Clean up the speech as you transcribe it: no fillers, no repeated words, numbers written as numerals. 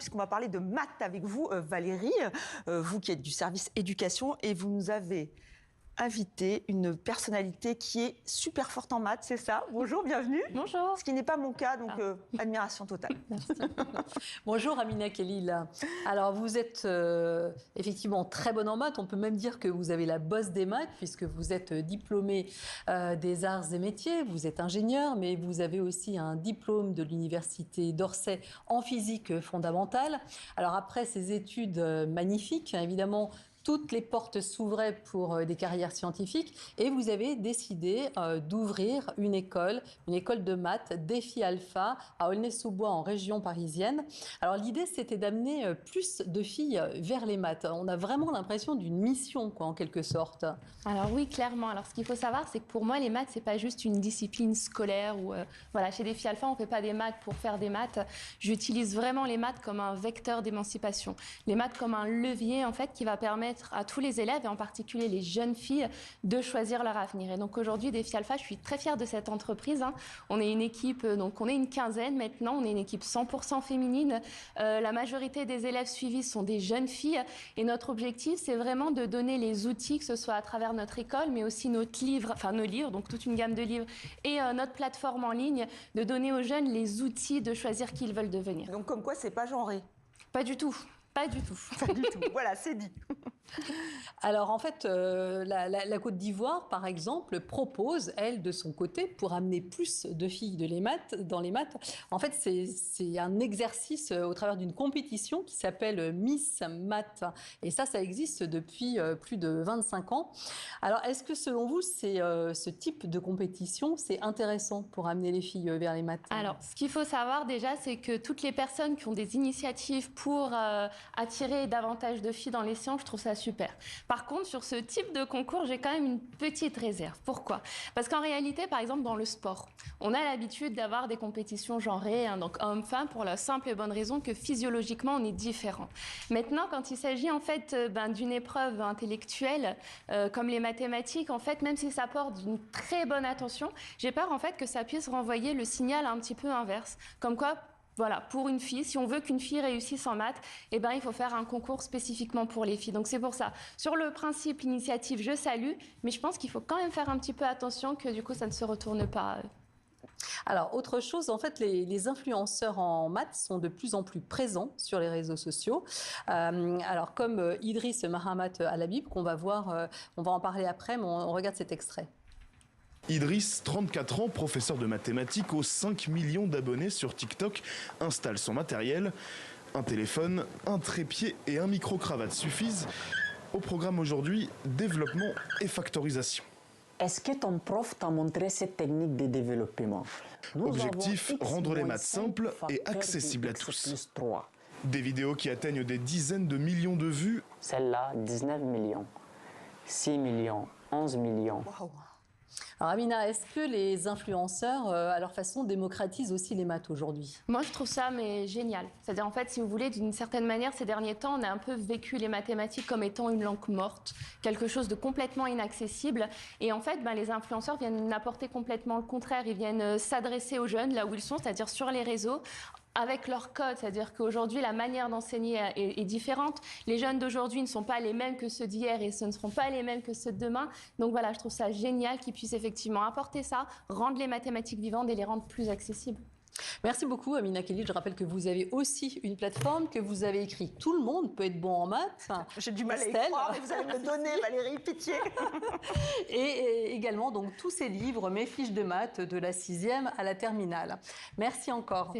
puisqu'on va parler de maths avec vous, Valérie, vous qui êtes du service éducation, et vous nous avez invité une personnalité qui est super forte en maths, c'est ça? Bonjour, bienvenue. Bonjour. Ce qui n'est pas mon cas, donc admiration totale. Merci. Bonjour Amina Khalil. Alors vous êtes effectivement très bonne en maths, on peut même dire que vous avez la bosse des maths puisque vous êtes diplômée des arts et métiers, vous êtes ingénieur, mais vous avez aussi un diplôme de l'université d'Orsay en physique fondamentale. Alors après ces études magnifiques, évidemment, toutes les portes s'ouvraient pour des carrières scientifiques et vous avez décidé d'ouvrir une école de maths, Défi Alpha, à Aulnay-sous-Bois en région parisienne. Alors l'idée, c'était d'amener plus de filles vers les maths. On a vraiment l'impression d'une mission, quoi, en quelque sorte. Alors oui, clairement. Alors ce qu'il faut savoir, c'est que pour moi, les maths, c'est pas juste une discipline scolaire ou voilà, chez Défi Alpha, on fait pas des maths pour faire des maths. J'utilise vraiment les maths comme un vecteur d'émancipation. Les maths comme un levier, en fait, qui va permettre à tous les élèves, et en particulier les jeunes filles, de choisir leur avenir. Et donc aujourd'hui, Défi Alpha, je suis très fière de cette entreprise. On est une équipe, donc on est une quinzaine maintenant, on est une équipe 100% féminine. La majorité des élèves suivis sont des jeunes filles. Et notre objectif, c'est vraiment de donner les outils, que ce soit à travers notre école, mais aussi notre livre, enfin nos livres, donc toute une gamme de livres, et notre plateforme en ligne, de donner aux jeunes les outils de choisir qui ils veulent devenir. Donc comme quoi, c'est pas genré. Pas du tout. Pas du tout. Pas du tout. Voilà, c'est dit. Alors en fait, la Côte d'Ivoire, par exemple, propose, elle, de son côté, pour amener plus de filles dans les maths, en fait, c'est un exercice au travers d'une compétition qui s'appelle Miss Maths. Et ça existe depuis plus de 25 ans. Alors, est-ce que selon vous, ce type de compétition, c'est intéressant pour amener les filles vers les maths? Alors, ce qu'il faut savoir déjà, c'est que toutes les personnes qui ont des initiatives pour attirer davantage de filles dans les sciences, je trouve ça super. Par contre, sur ce type de concours, j'ai quand même une petite réserve. Pourquoi? Parce qu'en réalité, par exemple, dans le sport, on a l'habitude d'avoir des compétitions genrées, donc hommes-femmes, pour la simple et bonne raison que physiologiquement, on est différents. Maintenant, quand il s'agit en fait d'une épreuve intellectuelle, comme les mathématiques, en fait, même si ça porte d'une très bonne attention, j'ai peur en fait que ça puisse renvoyer le signal un petit peu inverse. Comme quoi, voilà, pour une fille, si on veut qu'une fille réussisse en maths, eh ben, il faut faire un concours spécifiquement pour les filles. Donc c'est pour ça. Sur le principe, l'initiative, je salue, mais je pense qu'il faut quand même faire un petit peu attention que du coup, ça ne se retourne pas. Alors, autre chose, en fait, les influenceurs en maths sont de plus en plus présents sur les réseaux sociaux. Alors, comme Idriss Mahamat Al-Habib, qu'on va voir, on va en parler après, mais on regarde cet extrait. Idriss, 34 ans, professeur de mathématiques aux 5 millions d'abonnés sur TikTok, installe son matériel. Un téléphone, un trépied et un micro-cravate suffisent. Au programme aujourd'hui, développement et factorisation. Est-ce que ton prof t'a montré cette technique de développement? Objectif, rendre les maths simples et accessibles à tous. Des vidéos qui atteignent des dizaines de millions de vues. Celle-là, 19 millions, 6 millions, 11 millions. Wow. Alors Amina, est-ce que les influenceurs, à leur façon, démocratisent aussi les maths aujourd'hui? Moi, je trouve ça génial. C'est-à-dire, en fait, si vous voulez, d'une certaine manière, ces derniers temps, on a un peu vécu les mathématiques comme étant une langue morte, quelque chose de complètement inaccessible. Et en fait, les influenceurs viennent apporter complètement le contraire. Ils viennent s'adresser aux jeunes là où ils sont, c'est-à-dire sur les réseaux, avec leur code, c'est-à-dire qu'aujourd'hui, la manière d'enseigner est différente. Les jeunes d'aujourd'hui ne sont pas les mêmes que ceux d'hier et ce ne seront pas les mêmes que ceux de demain. Donc voilà, je trouve ça génial qu'ils puissent effectivement apporter ça, rendre les mathématiques vivantes et les rendre plus accessibles. Merci beaucoup Amina Khalil. Je rappelle que vous avez aussi une plateforme que vous avez écrite. Tout le monde peut être bon en maths. J'ai du mal à y croire, mais vous allez me le donner, Valérie, pitié. Et également donc tous ces livres, mes fiches de maths de la 6e à la terminale. Merci encore.